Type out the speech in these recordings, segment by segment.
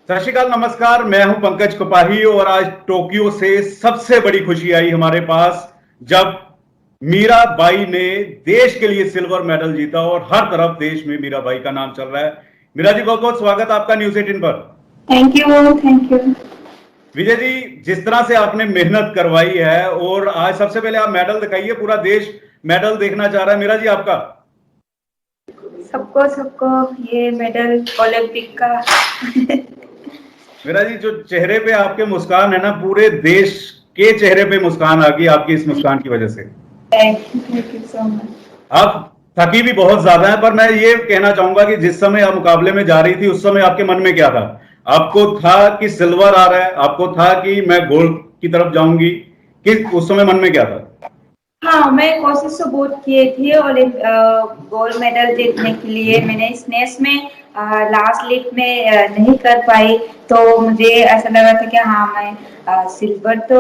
सत श्री अकाल, नमस्कार। मैं हूं पंकज कपाही और आज टोक्यो से सबसे बड़ी खुशी आई हमारे पास जब मीराबाई ने देश के लिए सिल्वर मेडल जीता और हर तरफ देश में मीराबाई का नाम चल रहा है। मीरा जी, बहुत बहुत स्वागत आपका न्यूज़ 18 पर। Thank you, thank you. Vijay ji, जिस तरह से आपने मेहनत करवाई है और आज सबसे पहले आप मेडल दिखाइए, पूरा देश मेडल देखना चाह रहा है। मीरा जी, आपका सबको सबको ये मेडल ओलंपिक का। मीरा जी, जो चेहरे पे आपके मुस्कान है ना, पूरे देश के चेहरे पे मुस्कान आ गई आपकी इस मुस्कान की वजह से। Thank you so much. आप थकी भी बहुत ज्यादा है, पर मैं ये कहना चाहूंगा कि जिस समय आप मुकाबले में जा रही थी उस समय आपके मन में क्या था? आपको था कि सिल्वर आ रहा है, आपको था कि मैं गोल्ड की तरफ जाऊंगी, कि उस समय मन में क्या था? हाँ, मैं कोशिश तो बहुत किए थे और गोल्ड मेडल जीतने के लिए मैंने स्नेच में लास्ट लीग में नहीं कर पाई। तो मुझे ऐसा लगा था कि हाँ, मैं सिल्वर तो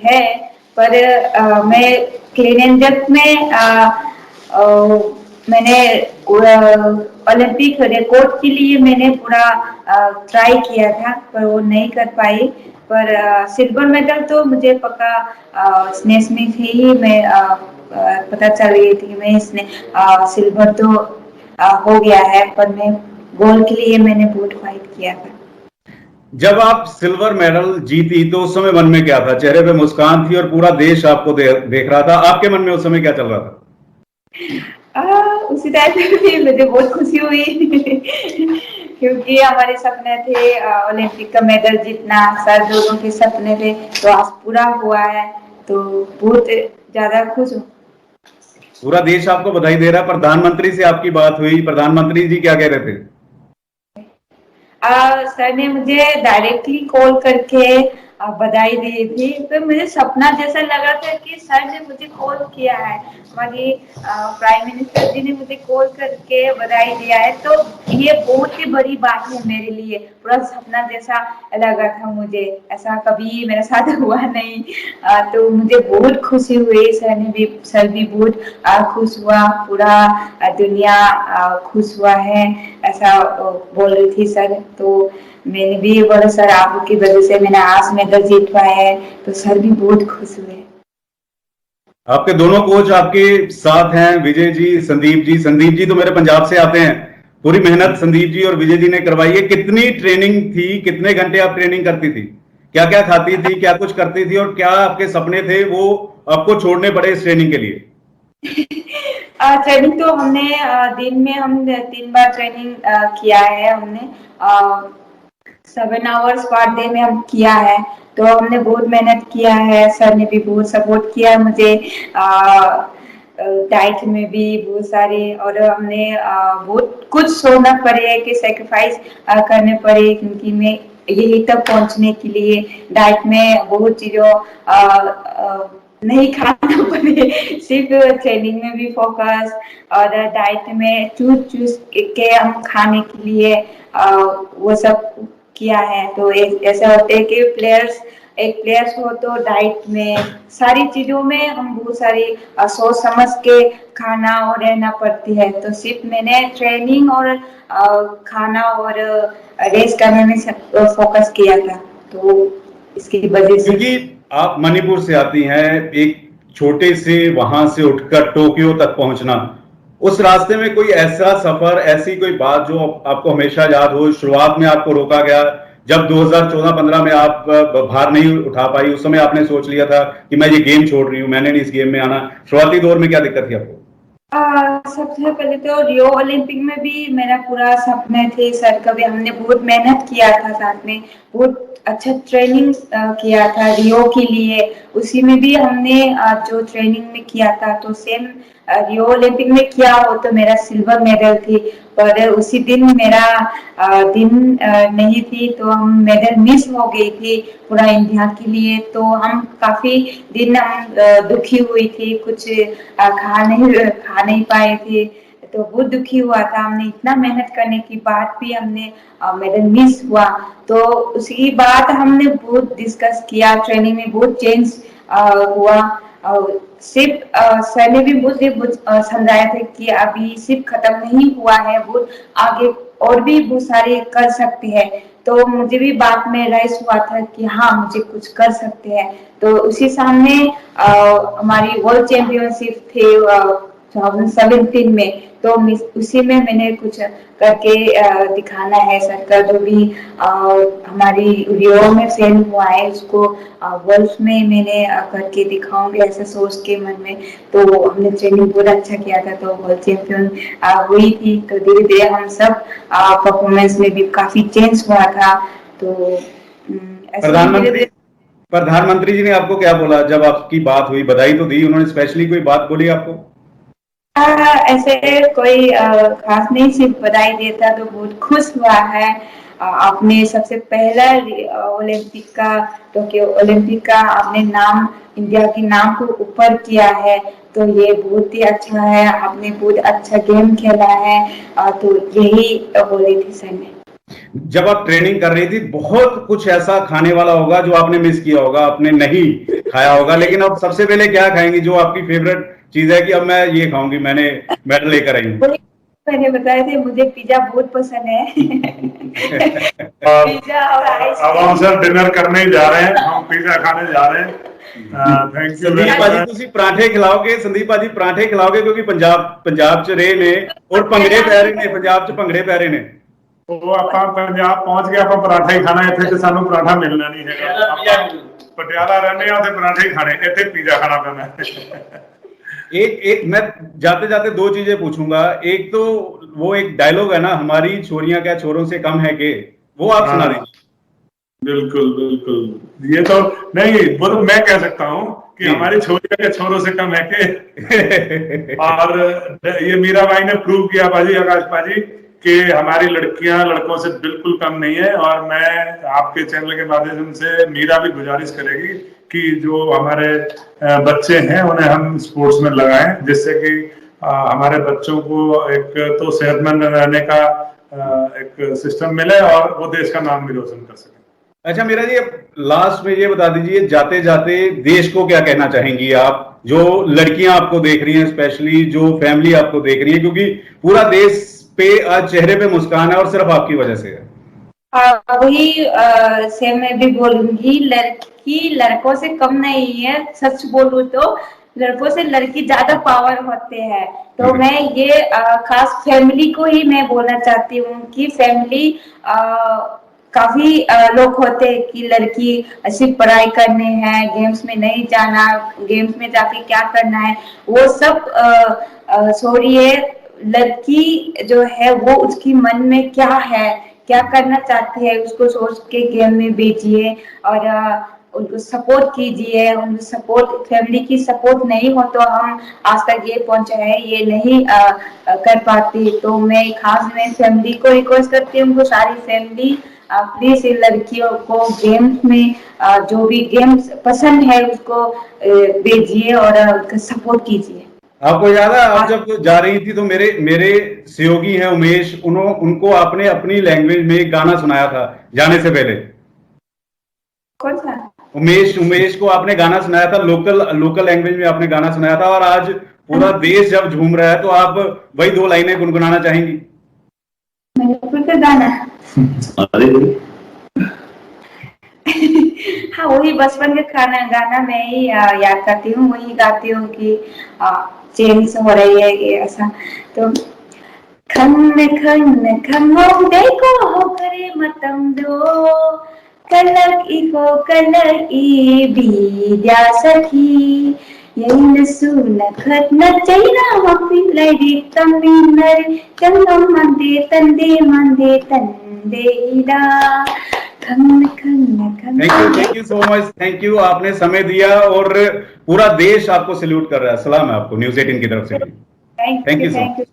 है, पर मैं क्लीन एंड जर्क में मैंने ओलंपिक रिकॉर्ड के लिए मैंने पूरा ट्राई किया था, पर वो नहीं कर पाई। पर सिल्वर मेडल तो मुझे पक्का स्नेच में से ही मैं पता चल रही थी कि मैं इसने सिल्वर तो हो गया है, पर मैं गोल्ड के लिए मैंने बहुत फाइट किया था। जब आप सिल्वर मेडल जीती तो उस समय मन में क्या था? चेहरे पे मुस्कान थी और पूरा देश आपको देख रहा था। आपके मन में उस समय क्या चल रहा था? उसी टाइम पे भी मुझे बहुत खुशी हुई क्योंकि हमारे सपने थे ओलंपिक का मेडल जीतना, सर लोगों के सपने थे, तो आज पूरा हुआ है, तो बहुत ज्यादा खुश हूँ। पूरा देश आपको बधाई दे रहा है। प्रधानमंत्री से आपकी बात हुई, प्रधानमंत्री जी क्या कह रहे थे? सर ने मुझे डायरेक्टली कॉल करके बधाई दी थी। तो मुझे सपना जैसा लगा था कि सर ने मुझे कॉल किया है, हमारी प्राइम मिनिस्टर जी ने मुझे कॉल करके बधाई दिया है। तो ये बहुत ही बड़ी बात है मेरे लिए, पूरा सपना जैसा लगा था मुझे, ऐसा कभी मेरे साथ हुआ नहीं। तो मुझे बहुत खुशी हुई, सर भी बहुत खुश हुआ, पूरा दुनिया खुश हुआ है, ऐसा बोल रही थी सर। तो मैंने भी बोला सर आपकी वजह से मैंने आज मेडल जीत पाया है, तो सर भी बहुत खुश हुए। आपके दोनों कोच आपके साथ हैं, विजय जी, संदीप जी। संदीप जी तो मेरे पंजाब से आते हैं। पूरी मेहनत संदीप जी और विजय जी ने करवाई है। कितनी ट्रेनिंग थी, कितने घंटे आप ट्रेनिंग करती थी, क्या क्या खाती थी, क्या कुछ करती थी और क्या आपके सपने थे वो आपको छोड़ने पड़े इस ट्रेनिंग के लिए? ट्रेनिंग तो हमने दिन में हम 3 बार ट्रेनिंग किया है हमने, 7 आवर्स पर डे में हम किया है। तो हमने बहुत मेहनत किया है, सर ने भी बहुत सपोर्ट किया मुझे, डाइट में भी बहुत सारे, और हमने बहुत कुछ सोना पड़े कि सेक्रीफाइस करने पड़े, क्योंकि मैं यही तक पहुंचने के लिए डाइट में बहुत चीजों नहीं खाना पड़े, सिर्फ ट्रेनिंग में भी फोकस, और डाइट में चूज चूज के हम खाने के लिए वो सब किया है। तो ऐसा होता है कि एक प्लेयर्स हो तो डाइट में सारी चीजों में हम बहुत सारी सोच समझ के खाना और रहना पड़ती है। तो सिर्फ मैंने ट्रेनिंग और खाना और रेस्ट करने में फोकस किया था, तो इसकी वजह से। क्योंकि आप मणिपुर से आती हैं, एक छोटे से वहां से उठकर टोक्यो तक पहुंचना, उस रास्ते में कोई ऐसा सफर, ऐसी कोई बात जो आपको हमेशा याद हो? शुरुआत में आपको रोका गया जब 2014-15 में आप भार नहीं उठा पाई, उस समय आपने सोच लिया था कि मैं ये गेम छोड़ रही हूं, मैंने नहीं इस गेम में आना? शुरुआती दौर में क्या दिक्कत थी आपको? सबसे पहले तो रियो ओलंपिक में भी मेरा पूरा सपना थे सर, कभी हमने बहुत मेहनत किया था साथ में, बहुत अच्छा ट्रेनिंग किया था रियो के लिए। उसी में भी हमने जो ट्रेनिंग में किया था, तो सेम रियो ओलंपिक में किया हो तो मेरा सिल्वर मेडल थी। पर उसी दिन मेरा दिन नहीं थी, तो हम मेडल मिस हो गई थी पूरा इंडिया के लिए। तो हम काफी दिन हम दुखी हुई थी, कुछ खा नहीं पाए थे, तो बहुत दुखी हुआ था। हमने इतना मेहनत करने के बाद भी हमने मेडल मिस हुआ। तो उसके बाद हमने बहुत डिस्कस किया, ट्रेनिंग में बहुत चेंज हुआ, और सिर्फ सर ने भी मुझे समझाया था कि अभी सिर्फ खत्म नहीं हुआ है, वो आगे और भी बहुत सारे कर सकते हैं। तो मुझे भी बाद में राइस हुआ था कि हाँ मुझे कुछ कर सकते हैं। तो उसी सामने हमारी वर्ल्ड चैंपियनशिप थे 2017 में, तो उसी में मैंने कुछ करके दिखाना है। सर का जो भी हमारी रियो में फेल हुआ है उसको वर्ल्ड में मैंने करके दिखाऊंगी, ऐसा सोच के मन में। तो हमने ट्रेनिंग बहुत अच्छा किया था, तो वर्ल्ड चैंपियन हुई थी। तो धीरे धीरे हम सब परफॉर्मेंस में भी काफी चेंज हुआ था। तो प्रधानमंत्री प्रधानमंत्री जी ने आपको क्या बोला जब आपकी बात हुई? बधाई तो दी उन्होंने, स्पेशली कोई बात बोली आपको? ऐसे कोई खास नहीं, सिर्फ बधाई देता तो बहुत खुश हुआ है। आपने सबसे पहला ओलंपिक का, टोक्यो ओलंपिक का आपने नाम, इंडिया के नाम को ऊपर किया है, तो ये बहुत ही अच्छा है। आपने बहुत अच्छा गेम खेला है। तो यही बोली थी सर ने। जब आप ट्रेनिंग कर रही थी बहुत कुछ ऐसा खाने वाला होगा जो आपने मिस किया होगा, आपने नहीं खाया होगा, लेकिन अब सबसे पहले क्या खाएंगी जो आपकी फेवरेट चीज है कि अब मैं ये खाऊंगी, मैंने मेडल लेकर आई हूँ? मैंने बताया थे मुझे पिज्जा बहुत पसंद है। पिज्जा और अब हम सर डिनर करने ही जा रहे हैं, हम पिज्जा खाने जा रहे हैं। Thank you. संदीप भाजी ਤੁਸੀਂ पराठे खिलाओगे? संदीप भाजी पराठे खिलाओगे? क्योंकि पंजाब च रहे ने और ਭੰਗੜੇ ਪੈ ਰਹੇ ਨੇ, पंजाब ਚ ਭੰਗੜੇ ਪੈ ਰਹੇ ਨੇ। ਉਹ ਆਪਾਂ ਪੰਜਾਬ ਪਹੁੰਚ ਗਏ, ਆਪਾਂ ਪਰਾਠਾ ਹੀ ਖਾਣਾ, ਇੱਥੇ ਤੇ ਸਾਨੂੰ ਪਰਾਠਾ ਮਿਲਣਾ ਨਹੀਂ ਹੈਗਾ। ਆਪਾਂ ਪਟਿਆਲਾ ਰਹਿੰਦੇ ਆ, ਉੱਥੇ ਪਰਾਠੇ ਹੀ ਖਾਣੇ, ਇੱਥੇ ਪੀਜ਼ਾ ਖਾਣਾ ਪੈਣਾ। एक मैं जाते जाते दो चीजें पूछूंगा। एक तो वो एक डायलॉग है ना, हमारी छोरियां क्या छोरों से कम है के, वो आप सुना दीजिए। बिल्कुल बिल्कुल, ये तो नहीं, वो तो मैं कह सकता हूँ कि हमारी छोरियां के छोरों से कम है के। और ये मीराबाई ने प्रूव किया बाजी, आकाश बाजी, कि हमारी लड़कियां लड़कों से बिल्कुल कम नहीं है। और मैं आपके चैनल के माध्यम से मीरा भी गुजारिश करेगी कि जो हमारे बच्चे हैं उन्हें हम स्पोर्ट्स में लगाएं, जिससे कि हमारे बच्चों को एक तो सेहतमंद रहने का एक सिस्टम मिले और वो देश का नाम भी रोशन कर सके। अच्छा मीरा जी, लास्ट में ये बता दीजिए, जाते जाते देश को क्या कहना चाहेंगी आप, जो लड़कियां आपको देख रही हैं, स्पेशली जो फैमिली आपको देख रही है, क्योंकि पूरा देश पे आज चेहरे पे मुस्कान है और सिर्फ आपकी वजह से है। वही से मैं भी बोलूंगी, लड़की लड़कों से कम नहीं है। सच बोलूं तो लड़कों से लड़की ज्यादा पावर होते हैं। तो मैं ये खास फैमिली को ही मैं बोलना चाहती हूँ कि फैमिली काफी लोग होते हैं कि लड़की सिर्फ पढ़ाई करने हैं, गेम्स में नहीं जाना, गेम्स में जाके क्या करना है, वो सब छोड़िए। लड़की जो है वो उसकी मन में क्या है, क्या करना चाहती है, उसको सोच के गेम में भेजिए और उनको सपोर्ट कीजिए। उनको सपोर्ट, फैमिली की सपोर्ट नहीं हो तो हम आज तक ये पहुंचे हैं, ये नहीं कर पाती। तो मैं खास में फैमिली को रिक्वेस्ट करती हूँ, सारी फैमिली प्लीज इन लड़कियों को गेम्स में जो भी गेम्स पसंद है उसको भेजिए और उनका सपोर्ट कीजिए। आपको याद है आप जब जा रही थी तो मेरे सहयोगी हैं उमेश, उनको आपने अपनी लैंग्वेज में गाना सुनाया था जाने से पहले। कौन सा? उमेश को आपने गाना सुनाया था, लोकल लैंग्वेज में आपने गाना सुनाया था। और आज पूरा देश जब झूम रहा है तो आप वही दो लाइनें गुनगुनाना चाहेंगी? मणिपुर का गाना। हाँ, वही बचपन का गाना मैं ही याद करती हूँ, वही गाती हूँ कि चेंज हो रही है ये ऐसा। तो खन खन खन देखो हो करे मतम दो कलक ई बीजा सखी यही सुन खत न चैना वफी लड़ी तमिनर चंगम मंदे तंदे इदा। Thank you so much, thank you, आपने समय दिया और पूरा देश आपको सैल्यूट कर रहा है। सलाम है आपको न्यूज़ 18 की तरफ से। Thank you so much.